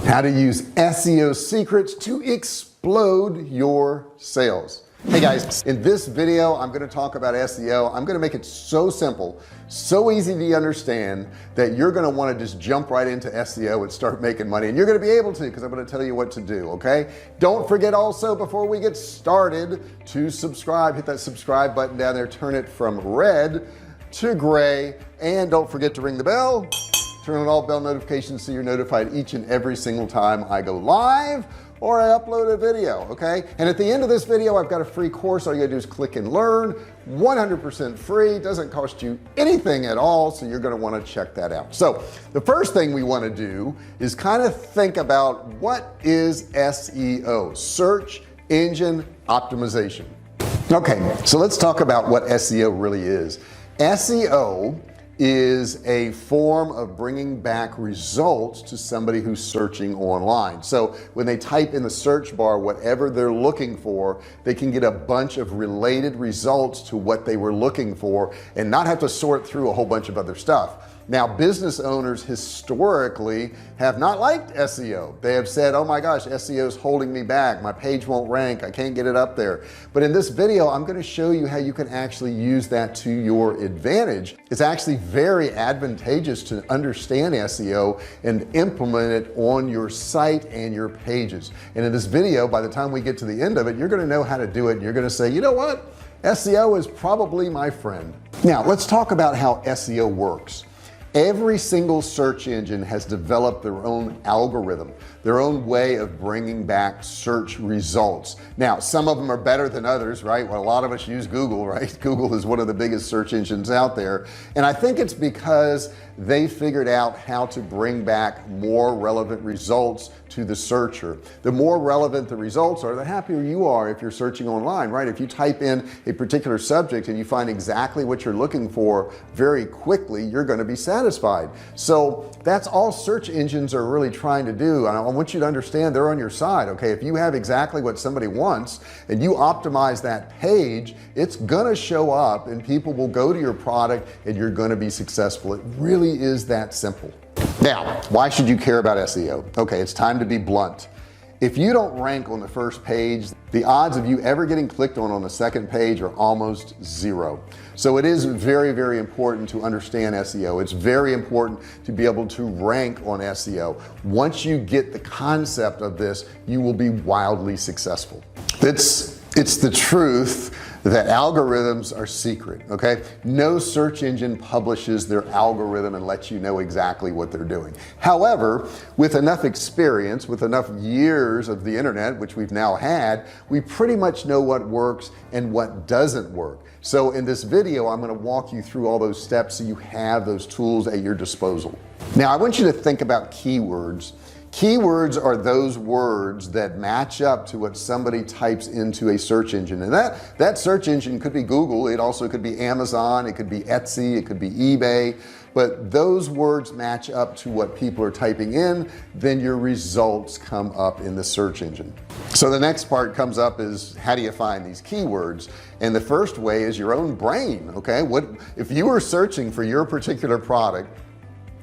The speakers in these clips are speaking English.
How to use SEO secrets to explode your sales. Hey guys, in this video I'm going to talk about SEO. I'm going to make it so simple, so easy to understand that you're going to want to just jump right into SEO and start making money, and you're going to be able to, because I'm going to tell you what to do. Okay, don't forget also, before we get started, to subscribe. Hit that subscribe button down there, turn it from red to gray, and don't forget to ring the bell, turn on all bell notifications so you're notified each and every single time I go live or I upload a video. Okay, and at the end of this video I've got a free course. All you gotta do is click and learn, 100% free, doesn't cost you anything at all, so you're going to want to check that out. So the first thing we want to do is kind of think about, what is SEO? Search engine optimization. Okay, so let's talk about what SEO really is. SEO is a form of bringing back results to somebody who's searching online. So when they type in the search bar whatever they're looking for, they can get a bunch of related results to what they were looking for and not have to sort through a whole bunch of other stuff. Now, business owners historically have not liked SEO. They have said, oh my gosh, SEO is holding me back, my page won't rank, I can't get it up there. But in this video I'm going to show you how you can actually use that to your advantage. It's actually very advantageous to understand SEO and implement it on your site and your pages. And in this video, by the time we get to the end of it, you're going to know how to do it, and you're going to say, you know what, SEO is probably my friend. Now let's talk about how SEO works. Every single search engine has developed their own algorithm, their own way of bringing back search results. Now, some of them are better than others, right? Well, a lot of us use Google, right? Google is one of the biggest search engines out there. And I think it's because they figured out how to bring back more relevant results to the searcher. The more relevant the results are, the happier you are if you're searching online, right? If you type in a particular subject and you find exactly what you're looking for very quickly, you're going to be satisfied. So that's all search engines are really trying to do. And I want you to understand they're on your side. Okay, if you have exactly what somebody wants and you optimize that page, it's gonna show up and people will go to your product and you're going to be successful. It really is that simple. Now, why should you care about SEO? Okay, it's time to be blunt. If you don't rank on the first page, the odds of you ever getting clicked on the second page are almost zero. So it is very, very important to understand SEO. It's very important to be able to rank on SEO. Once you get the concept of this, you will be wildly successful. It's the truth that algorithms are secret. Okay, no search engine publishes their algorithm and lets you know exactly what they're doing. However, with enough experience, with enough years of the internet, which we've now had, we pretty much know what works and what doesn't work. So in this video I'm going to walk you through all those steps so you have those tools at your disposal. Now I want you to think about keywords. Keywords are those words that match up to what somebody types into a search engine, and that search engine could be Google, it also could be Amazon, it could be Etsy, it could be eBay, but those words match up to what people are typing in, then your results come up in the search engine. So the next part comes up is, how do you find these keywords? And the first way is your own brain. Okay, what if you were searching for your particular product,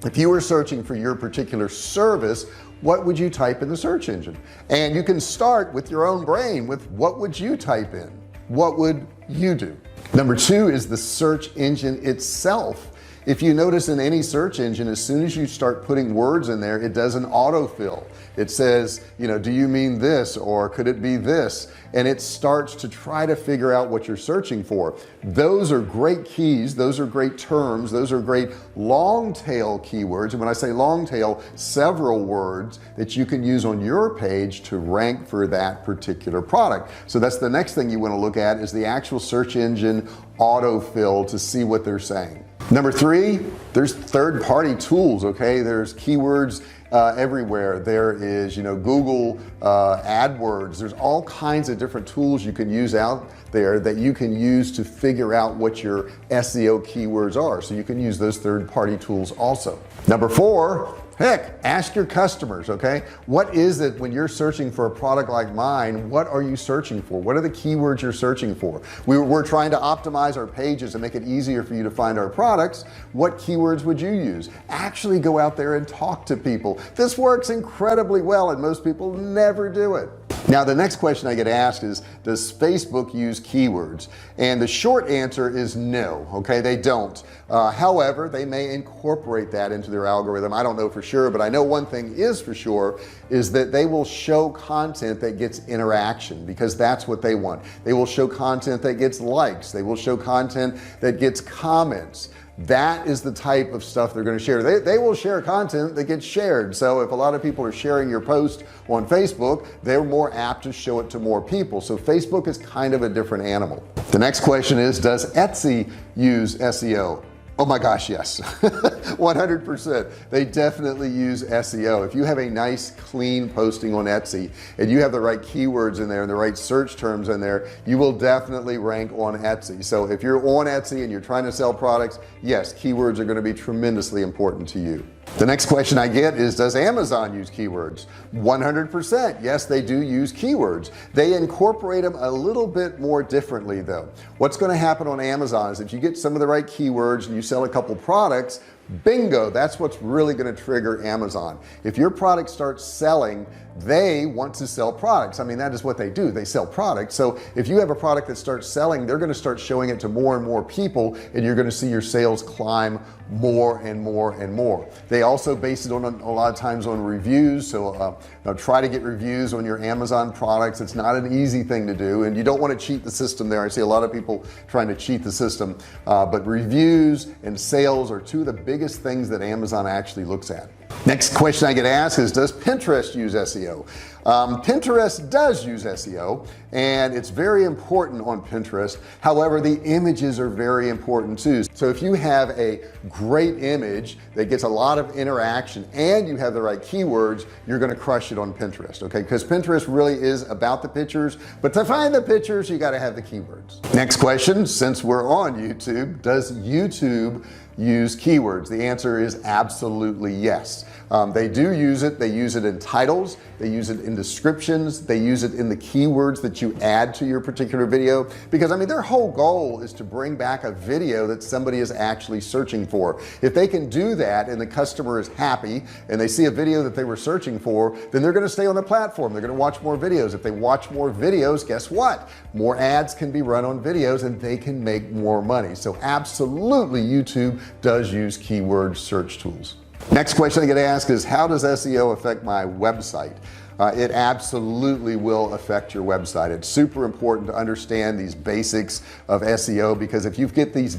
if you were searching for your particular service, what would you type in the search engine? And you can start with your own brain with, what would you type in? What would you do? Number two is the search engine itself. If you notice in any search engine, as soon as you start putting words in there, it does an autofill. It says, you know, do you mean this, or could it be this? And it starts to try to figure out what you're searching for. Those are great keys, those are great terms, those are great long tail keywords. And when I say long tail, several words that you can use on your page to rank for that particular product. So that's the next thing you want to look at, is the actual search engine autofill to see what they're saying. Number three, there's third-party tools. Okay, there's keywords everywhere. There is, you know, Google AdWords. There's all kinds of different tools you can use out there that you can use to figure out what your SEO keywords are. So you can use those third-party tools also. Number four, Heck, ask your customers, okay, what is it when you're searching for a product like mine? What are you searching for? What are the keywords you're searching for? We're trying to optimize our pages and make it easier for you to find our products. What keywords would you use? Actually go out there and talk to people. This works incredibly well and most people never do it. Now the next question I get asked is, does Facebook use keywords? And the short answer is no. Okay, they don't. However, they may incorporate that into their algorithm. I don't know for sure, but I know one thing is for sure, is that they will show content that gets interaction, because that's what they want. They will show content that gets likes. They will show content that gets comments. That is the type of stuff they're going to share. They will share content that gets shared. So if a lot of people are sharing your post on Facebook, they're more apt to show it to more people. So Facebook is kind of a different animal. The next question is, does Etsy use SEO? Oh my gosh, yes. 100%. They definitely use SEO. If you have a nice clean posting on Etsy and you have the right keywords in there and the right search terms in there, you will definitely rank on Etsy. So if you're on Etsy and you're trying to sell products, yes, keywords are going to be tremendously important to you. The next question I get is, does Amazon use keywords? 100%. Yes, they do use keywords. They incorporate them a little bit more differently though. What's going to happen on Amazon is if you get some of the right keywords and you sell a couple products, bingo, that's what's really going to trigger Amazon. If your product starts selling, they want to sell products. I mean, that is what they do. They sell products. So if you have a product that starts selling, they're going to start showing it to more and more people, and you're going to see your sales climb more and more and more. They also base it on a lot of times on reviews. So try to get reviews on your Amazon products. It's not an easy thing to do, and you don't want to cheat the system there. I see a lot of people trying to cheat the system, but reviews and sales are two of the biggest things that Amazon actually looks at. Next question I get asked is, does Pinterest use SEO? Pinterest does use SEO, and it's very important on Pinterest. However, the images are very important too. So if you have a great image that gets a lot of interaction and you have the right keywords, you're going to crush it on Pinterest. Okay, because Pinterest really is about the pictures, but to find the pictures, you got to have the keywords. Next question, since we're on YouTube, does YouTube use keywords? The answer is absolutely yes. They do use it. They use it in titles, they use it in descriptions, they use it in the keywords that you add to your particular video, because I mean their whole goal is to bring back a video that somebody is actually searching for. If they can do that and the customer is happy and they see a video that they were searching for, then they're going to stay on the platform. They're going to watch more videos. If they watch more videos, guess what? More ads can be run on videos and they can make more money. So absolutely YouTube does use keyword search tools. Next question I get asked is, how does SEO affect my website? It absolutely will affect your website. It's super important to understand these basics of SEO, because if you get these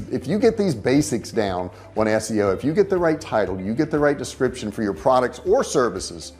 basics down on SEO, if you get the right title, you get the right description for your products or services,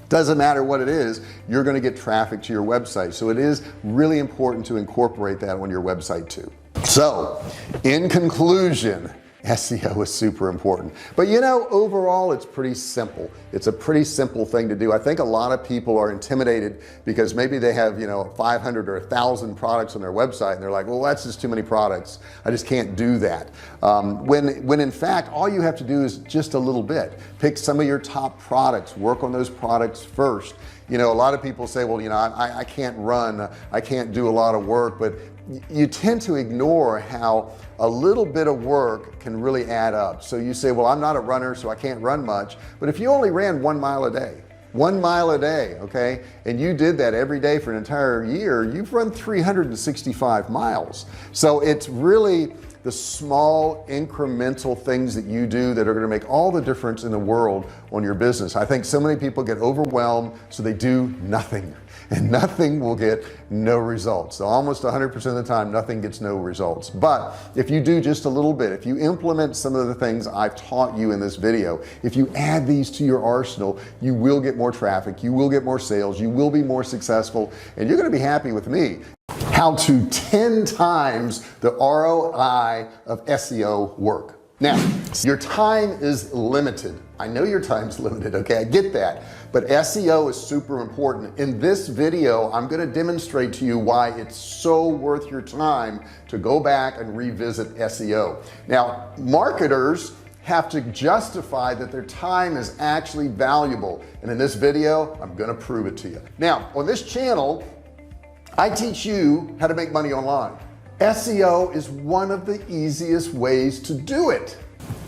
doesn't matter what it is, you're going to get traffic to your website. So it is really important to incorporate that on your website too. So in conclusion, SEO is super important, but you know, overall it's pretty simple. It's a pretty simple thing to do. I think a lot of people are intimidated because maybe they have, you know, 500 or 1,000 products on their website and they're like, well, that's just too many products, I just can't do that. When in fact all you have to do is just a little bit. Pick some of your top products, work on those products first. You know, a lot of people say, well, you know, I can't run, I can't do a lot of work, but you tend to ignore how a little bit of work can really add up. So you say, well, I'm not a runner, so I can't run much. But if you only ran 1 mile a day, 1 mile a day, okay, and you did that every day for an entire year, you've run 365 miles. So it's really the small incremental things that you do that are going to make all the difference in the world on your business. I think so many people get overwhelmed, so they do nothing, and nothing will get no results. So almost 100% of the time, nothing gets no results. But if you do just a little bit, if you implement some of the things I've taught you in this video, if you add these to your arsenal, you will get more traffic, you will get more sales, you will be more successful, and you're going to be happy with me. How to 10 times the ROI of SEO work. Now, your time is limited. I know your time's limited, okay, I get that, but SEO is super important. In this video, I'm going to demonstrate to you why it's so worth your time to go back and revisit SEO. Now, marketers have to justify that their time is actually valuable, and in this video I'm gonna prove it to you. Now on this channel I teach you how to make money online. SEO is one of the easiest ways to do it.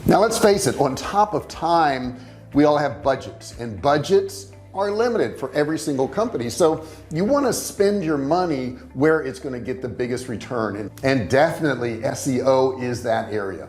Now let's face it, on top of time we all have budgets, and budgets are limited for every single company. So you want to spend your money where it's going to get the biggest return, and definitely SEO is that area.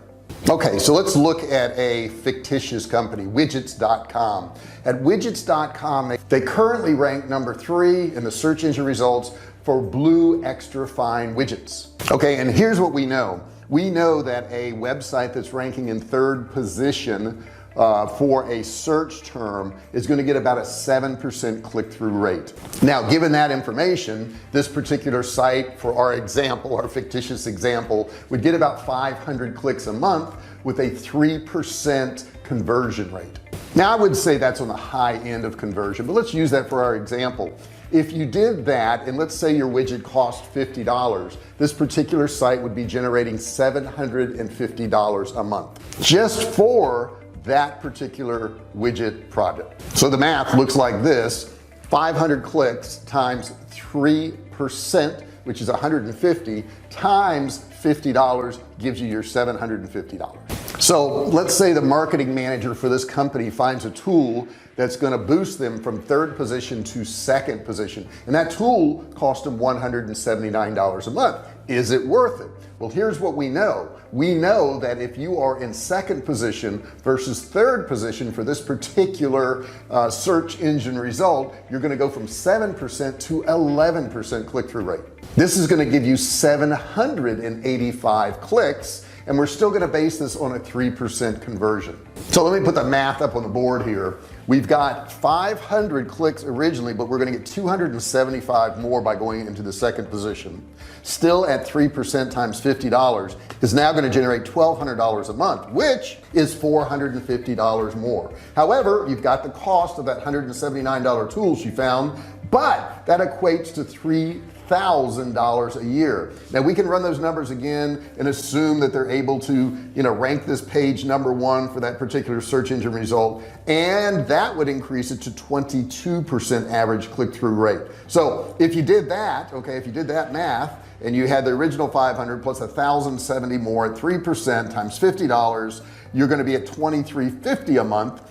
Okay, so let's look at a fictitious company, widgets.com. At widgets.com they currently rank number 3 in the search engine results for blue extra fine widgets. Okay, and here's what we know that a website that's ranking in 3rd position for a search term is going to get about a 7% click-through rate. Now given that information, this particular site, for our example, our fictitious example, would get about 500 clicks a month with a 3% conversion rate. Now I would say that's on the high end of conversion, but let's use that for our example. If you did that, and let's say your widget cost $50, this particular site would be generating $750 a month just for that particular widget project. So the math looks like this: 500 clicks times 3%, which is 150, times $50 gives you your $750. So let's say the marketing manager for this company finds a tool that's going to boost them from 3rd position to 2nd position, and that tool cost them $179 a month. Is it worth it? Well, here's what we know that if you are in 2nd position versus 3rd position for this particular search engine result, you're going to go from 7% to 11% click-through rate. This is going to give you 785 clicks, and we're still going to base this on a 3% conversion. So let me put the math up on the board here. We've got 500 clicks originally, but we're going to get 275 more by going into the 2nd position. Still at 3% times $50 is now going to generate $1,200 a month, which is $450 more. However, you've got the cost of that $179 tool she found, but that equates to $3,000 a year. Now we can run those numbers again and assume that they're able to, rank this page number 1 for that particular search engine result, and that would increase it to 22% average click-through rate. So if you did that, okay, if you did that math and you had the original 500 plus 1,070 more at 3% times $50, you're going to be at $2,350 a month.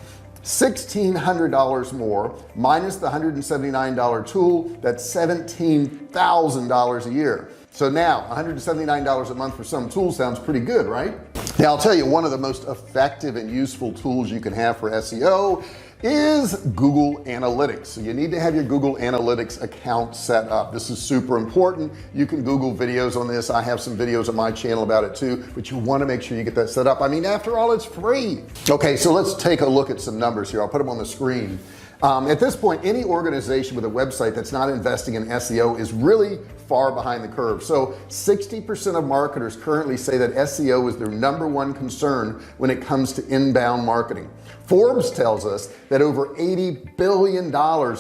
$1,600 more minus the $179 tool, that's $17,000 a year. So now $179 a month for some tools sounds pretty good, right? Now I'll tell you, one of the most effective and useful tools you can have for SEO is Google Analytics. So you need to have your Google Analytics account set up. This is super important. You can Google videos on this. I have some videos on my channel about it too, but you want to make sure you get that set up. I mean, after all, it's free. Okay, so let's take a look at some numbers here. I'll put them on the screen. At this point, any organization with a website that's not investing in SEO is really far behind the curve. So 60% of marketers currently say that SEO is their number 1 concern when it comes to inbound marketing. Forbes tells us that over $80 billion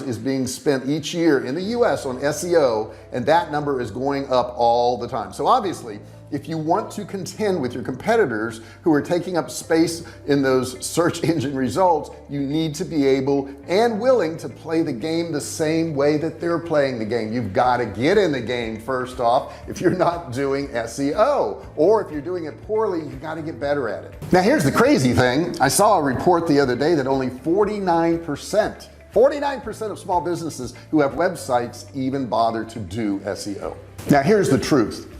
is being spent each year in the US on SEO, and that number is going up all the time. So obviously, if you want to contend with your competitors who are taking up space in those search engine results, you need to be able and willing to play the game the same way that they're playing the game. You've got to get in the game first off if you're not doing SEO, or if you're doing it poorly, you got to get better at it. Now here's the crazy thing. I saw a report the other day that only 49% of small businesses who have websites even bother to do SEO. Now here's the truth.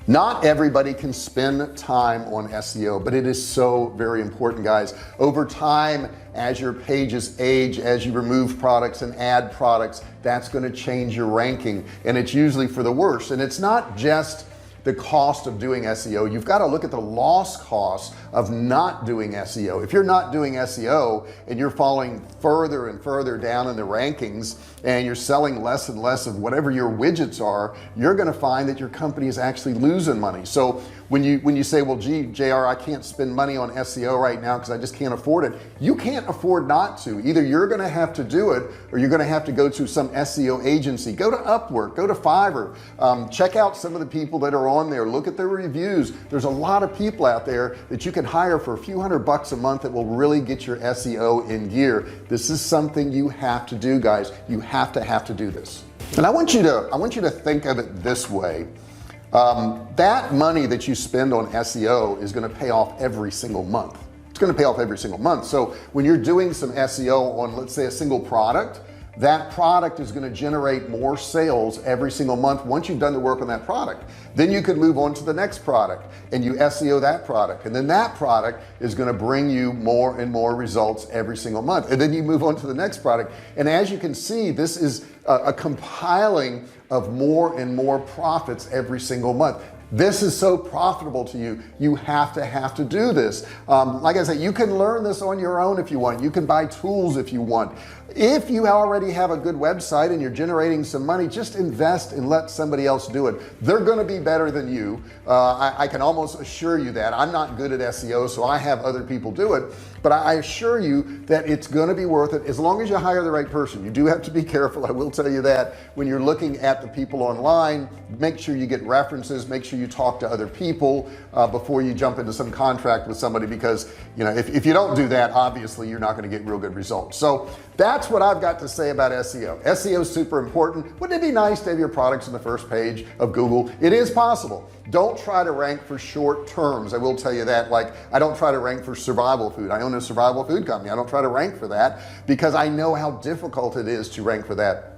Not everybody can spend time on SEO, but it is so very important, guys. Over time, as your pages age, as you remove products and add products, that's going to change your ranking, and it's usually for the worse. And it's not just the cost of doing SEO. You've got to look at the loss cost of not doing SEO. If you're not doing SEO and you're falling further and further down in the rankings, and you're selling less and less of whatever your widgets are, you're going to find that your company is actually losing money. So when you say, well, gee, JR, I can't spend money on SEO right now because I just can't afford it. You can't afford not to. Either you're going to have to do it, or you're going to have to go to some SEO agency. Go to Upwork, go to Fiverr, check out some of the people that are on there, look at their reviews. There's a lot of people out there that you can can hire for a few $100 a month that will really get your SEO in gear. This is something you have to do, guys. You have to do this. And I want you to think of it this way. That money that you spend on SEO is going to pay off every single month. It's going to pay off every single month. So when you're doing some SEO on, let's say, a single product, that product is going to generate more sales every single month once you've done the work on that product. Then you can move on to the next product and you SEO that product, and then that product is going to bring you more and more results every single month, and then you move on to the next product. And as you can see, this is a compiling of more and more profits every single month. This is so profitable to you. You have to do this. Like I said, you can learn this on your own if you want. You can buy tools if you want. If you already have a good website and you're generating some money, just invest and let somebody else do it. They're going to be better than you. I can almost assure you that. I'm not good at SEO, so I have other people do it, but I assure you that it's going to be worth it as long as you hire the right person. You do have to be careful. I will tell you that when you're looking at the people online, make sure you get references, make sure you talk to other people before you jump into some contract with somebody, because you know, if you don't do that, obviously you're not going to get real good results. So that's what I've got to say about SEO. SEO is super important. Wouldn't it be nice to have your products on the first page of Google? It is possible. Don't try to rank for short terms. I will tell you that. Like, I don't try to rank for survival food. I own a survival food company. I don't try to rank for that because I know how difficult it is to rank for that.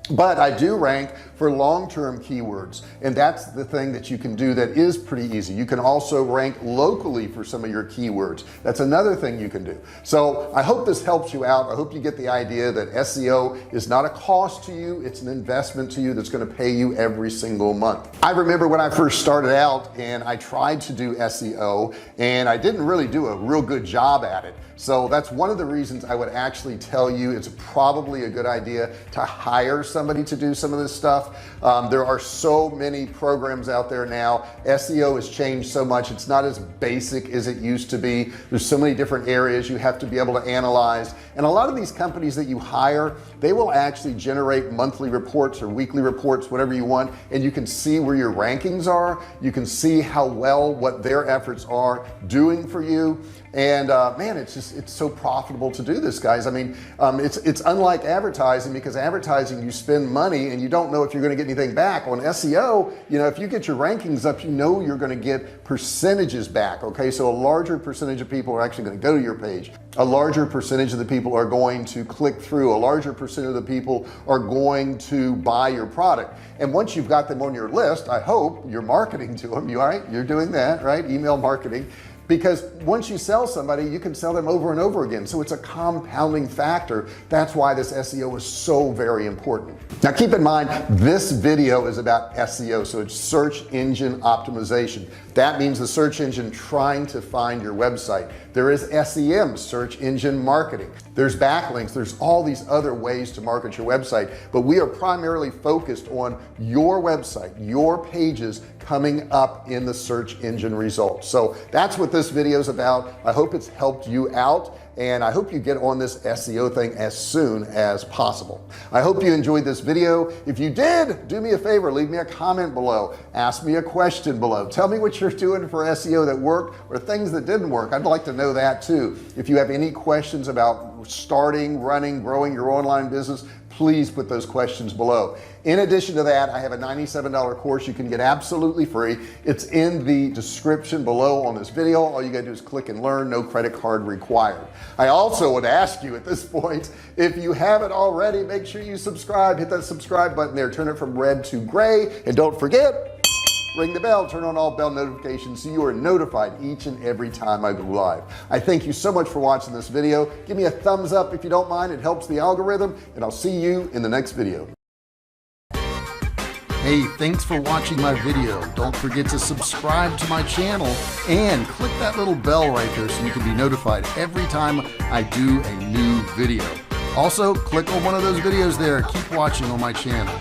But I do rank for long-term keywords, and that's the thing that you can do that is pretty easy. You can also rank locally for some of your keywords. That's another thing you can do. So I hope this helps you out. I hope you get the idea that SEO is not a cost to you, it's an investment to you that's going to pay you every single month. I remember when I first started out and I tried to do SEO and I didn't really do a real good job at it. So that's one of the reasons I would actually tell you it's probably a good idea to hire somebody to do some of this stuff. There are so many programs out there now. SEO has changed so much. It's not as basic as it used to be. There's so many different areas you have to be able to analyze, and a lot of these companies that you hire, they will actually generate monthly reports or weekly reports, whatever you want, and you can see where your rankings are. You can see how well what their efforts are doing for you. And man, it's so profitable to do this, guys. I mean, it's unlike advertising, because advertising, you spend money and you don't know if you're going to get anything back. On SEO, you know, if you get your rankings up, you know you're going to get percentages back. Okay, so a larger percentage of people are actually going to go to your page. A larger percentage of the people are going to click through. A larger percent of the people are going to buy your product. And once you've got them on your list, I hope you're marketing to them. You're doing that, right? Email marketing. Because once you sell somebody, you can sell them over and over again. So it's a compounding factor. That's why this SEO is so very important. Now keep in mind, this video is about SEO, so it's search engine optimization. That means the search engine trying to find your website. There is SEM, search engine marketing. There's backlinks. There's all these other ways to market your website, but we are primarily focused on your website, your pages coming up in the search engine results. So that's what this video is about. I hope it's helped you out, and I hope you get on this SEO thing as soon as possible. I hope you enjoyed this video. If you did, do me a favor, leave me a comment below, ask me a question below, tell me what you're doing for SEO that worked or things that didn't work. I'd like to know that too. If you have any questions about starting, running, growing your online business, please put those questions below. In addition to that, I have a $97 course you can get absolutely free. It's in the description below on this video. All you gotta do is click and learn, no credit card required. I also would ask you at this point, if you haven't already, make sure you subscribe. Hit that subscribe button there, turn it from red to gray, and don't forget, ring the bell, turn on all bell notifications so you are notified each and every time I go live. I thank you so much for watching this video. Give me a thumbs up if you don't mind. It helps the algorithm, and I'll see you in the next video. Hey, thanks for watching my video. Don't forget to subscribe to my channel and click that little bell right there so you can be notified every time I do a new video. Also, click on one of those videos there. Keep watching on my channel.